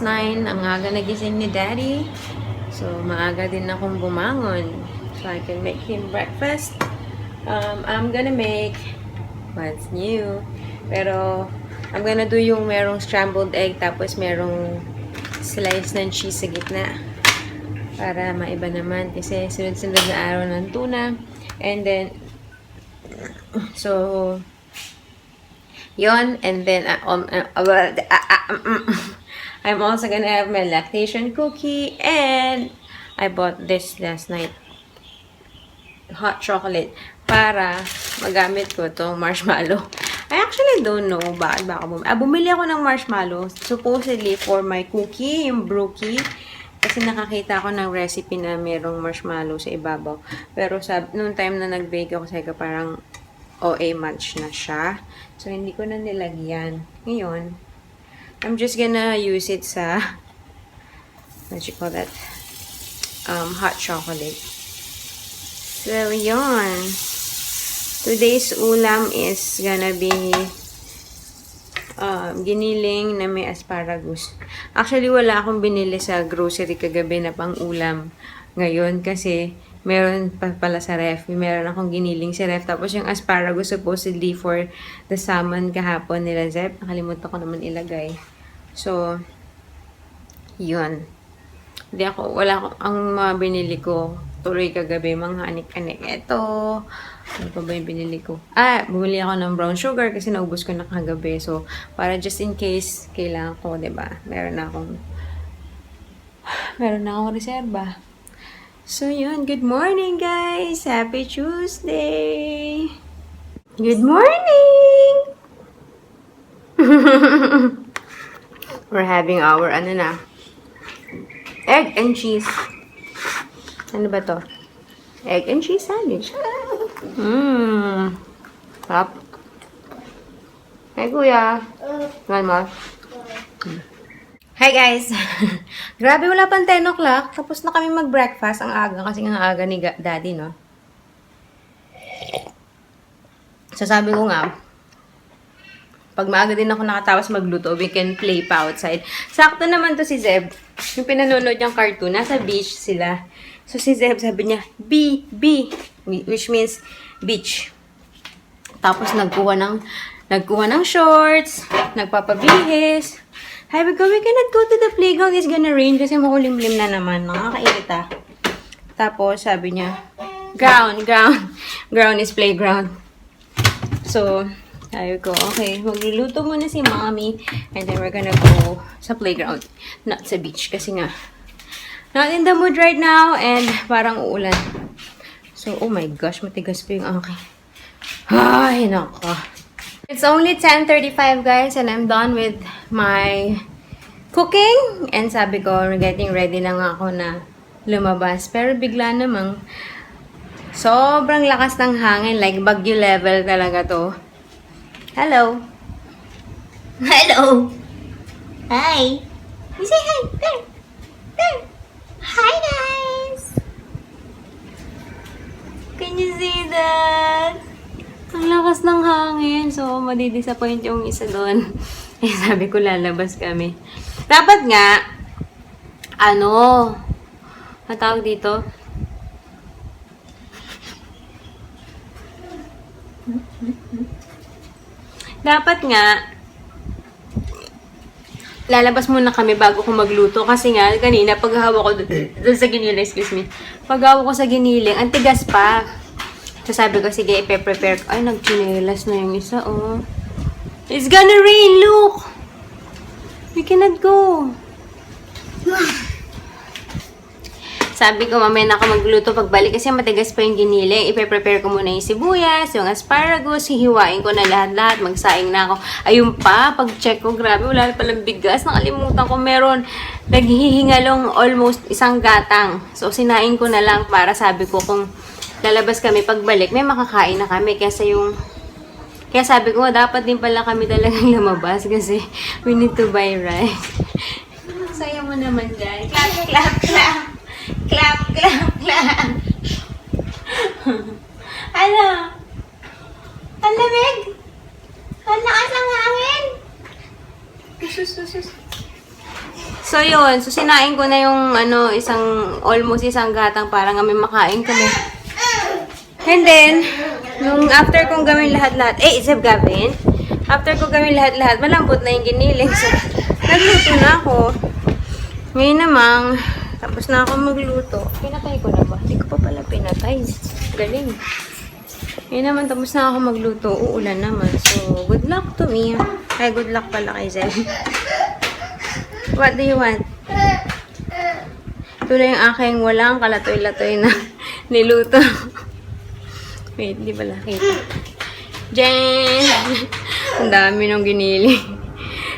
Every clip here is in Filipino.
9. Ang aga nagising ni Daddy. So, maaga din akong bumangon. So, I can make him breakfast. I'm gonna make what's new. Pero, I'm gonna do yung merong scrambled egg tapos merong slice ng cheese sa gitna. Para maiba naman. Kasi sunod-sunod na araw ng tuna. And then, so, yon. And then, I'm also gonna have my lactation cookie. And, I bought this last night. Hot chocolate. Para magamit ko itong marshmallow. I actually don't know bakit ba ako bumili ako ng marshmallow. Supposedly for my cookie, yung brookie. Kasi nakakita ako ng recipe na merong marshmallow sa ibabaw. Pero noong time na nag-bake ako, sabi ko parang OA match na siya. So, hindi ko na nilagyan. Ngayon, I'm just gonna use it sa, what you call that? Hot chocolate. So, yun. Today's ulam is gonna be giniling na may asparagus. Actually, wala akong binili sa grocery kagabi na pang ulam ngayon kasi meron pa pala sa ref. Meron akong giniling sa ref. Tapos yung asparagus supposedly for the salmon kahapon nila Zeb. Nakalimutan ko naman ilagay. So, yun. Ang mga binili ko tuloy kagabi, mga anik-anik. Ito, ano pa ba yung binili ko? Bumili ako ng brown sugar kasi naubos ko na kagabi. So, para just in case, kailangan ko, diba? Meron na akong reserba. So, yun. Good morning, guys! Happy Tuesday! Good morning! We're having our, egg and cheese. Ano ba to? Egg and cheese sandwich. Sarap. Hey, kuya. One more. Hi, guys. Grabe, wala pang 10 o'clock. Tapos na kami mag-breakfast. Ang aga. Kasi ang aga ni Daddy, no? So, sabi ko nga, pag maaga din ako nakatawas magluto, we can play pa outside. Sakto naman to si Zeb. Yung pinanonood niyang cartoon, nasa beach sila. So, si Zeb, sabi niya, B, which means beach. Tapos, nagkuha ng shorts, nagpapabihis. Sabi ko, we cannot go to the playground. It's gonna rain kasi makulimlim na naman. Nakakairita. Tapos, sabi niya, ground is playground. So, sabi ko, okay, magluluto muna si mommy and then we're gonna go sa playground, not sa beach kasi nga not in the mood right now and parang uulan. So, oh my gosh, matigas pa yung aking. Ay, nako. It's only 10:35 guys and I'm done with my cooking and sabi ko, getting ready lang ako na lumabas. Pero bigla namang sobrang lakas ng hangin, like bagyo level talaga to. Hello. Hello. Hi. You say hi. There. There. Hi, guys. Can you see that? Ang lakas ng hangin. So, madidisappoint yung isa doon. Eh, sabi ko lalabas kami. Dapat nga, tawag dito? Dapat nga, lalabas muna kami bago ko magluto. Kasi nga, kanina, paghahawa ko doon sa giniling, paghahawa ko sa giniling, ang tigas pa. So, sabi ko, sige, ipe-prepare ko. Ay, nagchinelas na yung isa, oh. It's gonna rain, look! We cannot go. Sabi ko, mamaya na ako magluto pagbalik kasi matigas pa yung giniling. Ipe-prepare ko muna yung sibuyas, yung asparagus, hihiwain ko na lahat-lahat, magsaing na ako. Ayun pa, pag-check ko, grabe, wala na palang bigas. Nakalimutan ko, meron naghihingalong almost isang gatang. So, sinain ko na lang para sabi ko kung lalabas kami pagbalik, may makakain na kami. Kaya sabi ko, dapat din pala kami talagang lumabas kasi we need to buy rice. Saya mo naman, guys. Clap, clap, clap. Clap, clap, clap. Ano? Ang lamig? Ang lakas ng hangin? So, yun. So, sinain ko na yung, almost isang gatang para nga may makain kami. And then, nung after kong gawin lahat-lahat, Zeb Gavin, after ko gawin lahat-lahat, malambot na yung giniling. So, nagluto na ako. Ngayon namang, tapos na ako magluto. Pinatay ko na ba? Hindi ko pa pala pinatay. Galing. Ngayon naman, tapos na ako magluto. Uulan naman. So, good luck to me. Ay, good luck pala kay Zeb. What do you want? Ito na yung aking walang kalatoy-latoy na niluto. Wait, di pala kita. Jen! Ang dami nung ginili.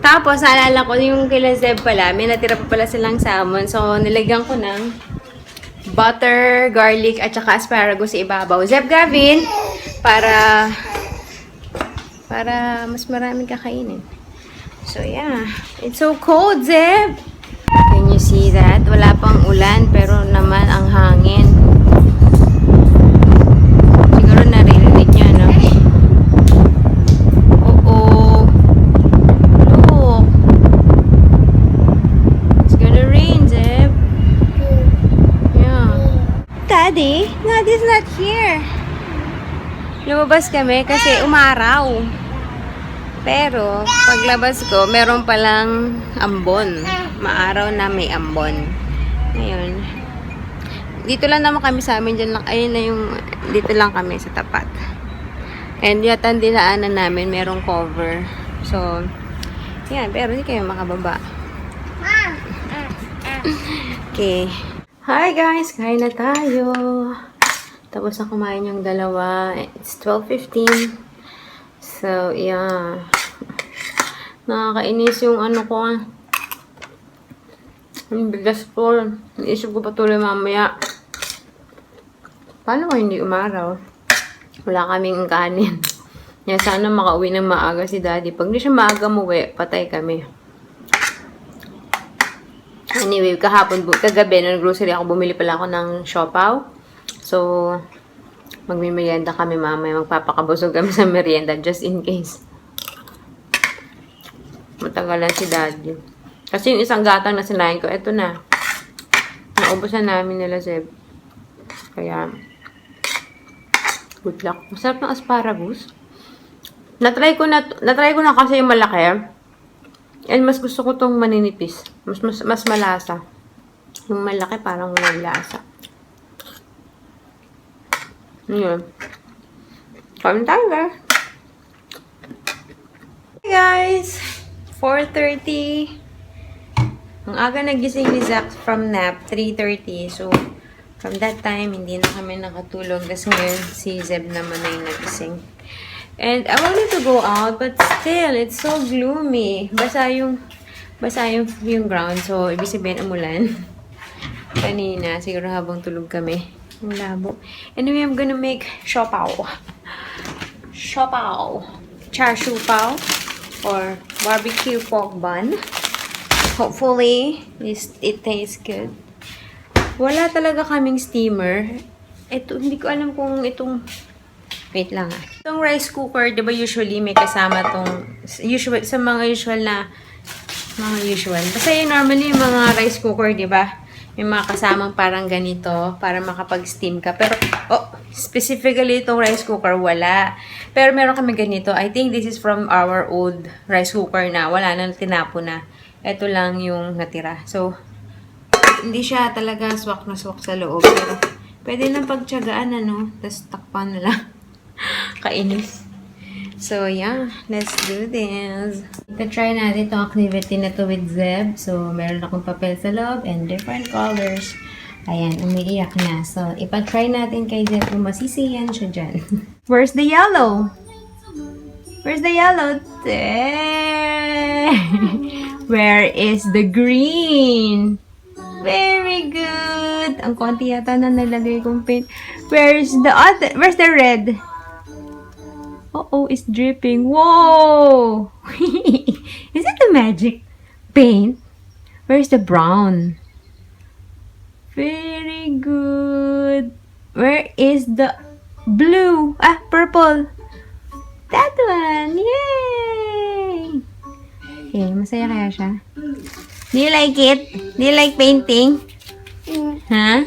Tapos, naalala ko yung kila Zeb pala. May natira pa pala silang salmon. So, nilagyan ko ng butter, garlic, at saka asparagus sa ibabaw. Zeb Gavin! Para mas maraming kakainin. So, yeah. It's so cold, Zeb! Can you see that? Wala pang ulan, pero naman ang hangin. Siguro naririnig niya, no? Oo. Look. It's gonna rain, Zeb. Yeah. Daddy? Daddy's not here. Lumabas kami kasi umaraw. Pero, paglabas ko, meron palang ambon. Maaraw na may ambon. Ngayon. Dito lang naman kami sa amin. Dyan lang, ayun na yung, dito lang kami sa tapat. And yata ang dinaanan namin, merong cover. So, yan. Pero hindi kayo makababa. Okay. Hi guys! Kain na tayo. Tapos na kumain yung dalawa. It's 12:15. So, yeah. Nakakainis yung ko. Yung bigas ko. Naisip ko patuloy mamaya. Paano ko hindi umaraw? Wala kaming kanin. Yan, sana makauwi ng maaga si Daddy. Pag hindi siya maaga umuwi, patay kami. Anyway, kagabi, nag-grocery ako, bumili pala ako ng siopaw. So, magmimerienda kami mamaya. Magpapakabusog kami sa merienda just in case. Matagalan si Daddy. Kasi yung isang gatang na sinain ko, eto na. Naubos na namin nila, Zeb. Kaya, good luck. Masarap ng asparagus. Natry ko na kasi yung malaki. And mas gusto ko tong maninipis. Mas malasa. Yung malaki parang walang lasa. Yun. Kain tayo, guys. Hey, guys! 4:30. Ang aga nagising ni Zach from nap, 3:30. So, from that time, hindi na kami nakatulog. Kasi ngayon, si Zeb naman ay nagising. And I wanted to go out, but still, it's so gloomy. Basa yung ground. So, ibig sabihin, umulan. Kanina, siguro habang tulog kami. Ang labo. Anyway, I'm gonna make siopaw. Siopaw. Char siu pao. Or barbecue pork bun. Hopefully, it tastes good. Wala talaga kaming steamer. Ito, hindi ko alam kung itong... Wait lang ah. Itong rice cooker, di ba usually may kasama tong... sa mga usual. Basta yung normally yung mga rice cooker, di ba? May mga kasamang parang ganito para makapag-steam ka. Pero, specifically itong rice cooker, wala. Pero meron kami ganito. I think this is from our old rice cooker na. Wala na, tinapo na. Ito lang yung natira. So, hindi siya talaga swak na swak sa loob. Pero, pwede lang pagtsagaan, Tapos, takpan na lang. Kainis. So, yeah. Let's do this. Ita-try natin itong activity na to with Zeb. So, meron akong papel sa loob and different colors. Ayan, umiiyak na. So, ipa-try natin kay Zeb kung masisiyan siya dyan. Where's the yellow? Where's the yellow? There! Where is the green? Very good! Ang konti yata na nalagay kong paint. Where's the red? Uh-oh, it's dripping. Whoa! Is it the magic paint? Where's the brown? Very good. Where is the blue? Purple. That one. Yay! Okay, masaya kaya siya? Do you like it? Do you like painting? Huh?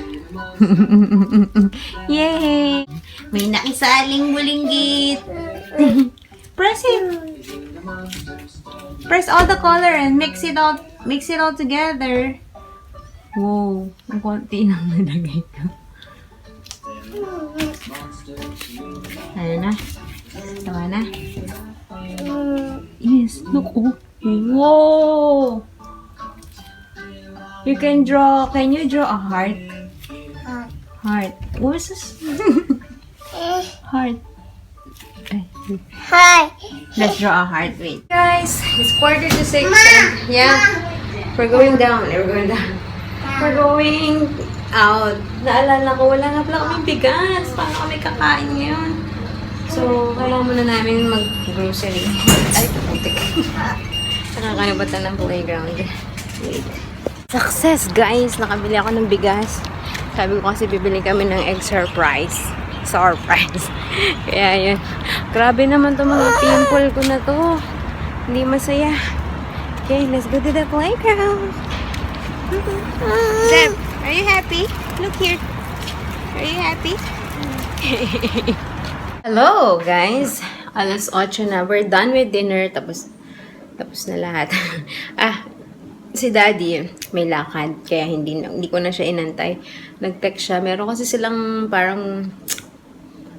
Yay! May nakisaling bulinggit. Press it. Press all the color and mix it all together. Wow, ang konti nang nalagay ko. Ano na? Tama na? Yes, look, oh. Whoa! You can you draw a heart? Heart. What is this? Heart. Hi. Let's draw a heart. Wait. Guys, it's 5:45 and yeah, we're going down. We're going down. We're going out. Naalala ko, wala na pala kaming bigas. Paano kami kakain ngayon? So, kailangan muna namin mag-grocery. Ay, putik. Nakakalimutan ng playground. Wait. Success, guys! Nakabili ako ng bigas. Sabi ko kasi bibili kami ng egg surprise. Surprise. Kaya yun. Grabe naman to mga pimple ko na to. Hindi masaya. Okay, let's go to the playground. Zeb, are you happy? Look here. Are you happy? Hello, guys. Alas 8 na. We're done with dinner. Tapos na lahat. Si Daddy, may lakad. Kaya hindi ko na siya inantay. Nag-text siya. Meron kasi silang parang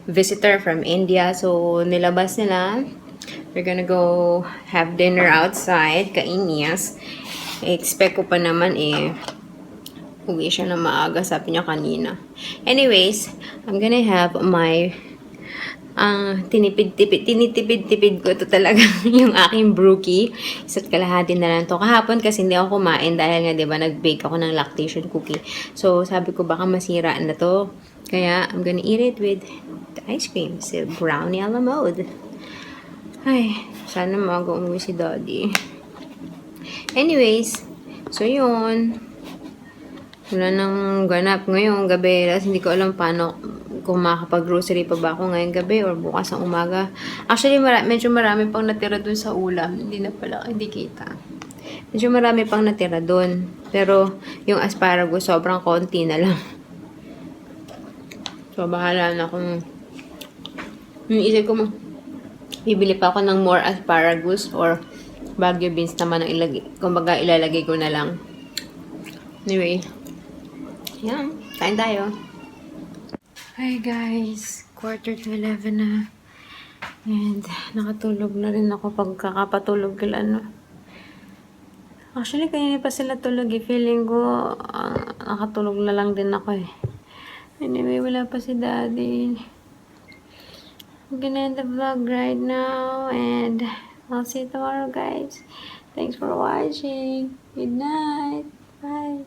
visitor from India. So, nilabas nila. We're gonna go have dinner outside. Kainias. Expect ko pa naman uwi siya na maaga. Sabi niya kanina. Anyways, I'm gonna have my tinitipid ko ito talaga yung aking brookie. Isa't kalahati na lang to. Kahapon kasi hindi ako kumain dahil nga, diba, nag-bake ako ng lactation cookie. So, sabi ko baka masira na to. Kaya, I'm gonna eat it with the ice cream. So, brownie a la mode. Ay, sana maaga umuwi si Daddy. Anyways, so yun. Wala nang ganap ngayong gabi. Tapos hindi ko alam paano kung makakapag-grocery pa ba ako ngayong gabi or bukas ang umaga. Actually, medyo marami pang natira dun sa ulam. Hindi kita. Medyo marami pang natira dun. Pero, yung asparagus, sobrang konti na lang. So, bahala na kung yung isip ko bibili pa ako ng more asparagus or Baguio beans naman ang kumbaga ilalagay ko na lang. Anyway, yan. Kain tayo. Hi guys, 11:15 na. And nakatulog na rin ako pagkakapatulog kila Actually, kanina pa sila tulog Feeling ko, nakatulog na lang din ako Anyway, wala pa si Daddy. I'm gonna end the vlog right now. And I'll see you tomorrow, guys. Thanks for watching. Good night. Bye.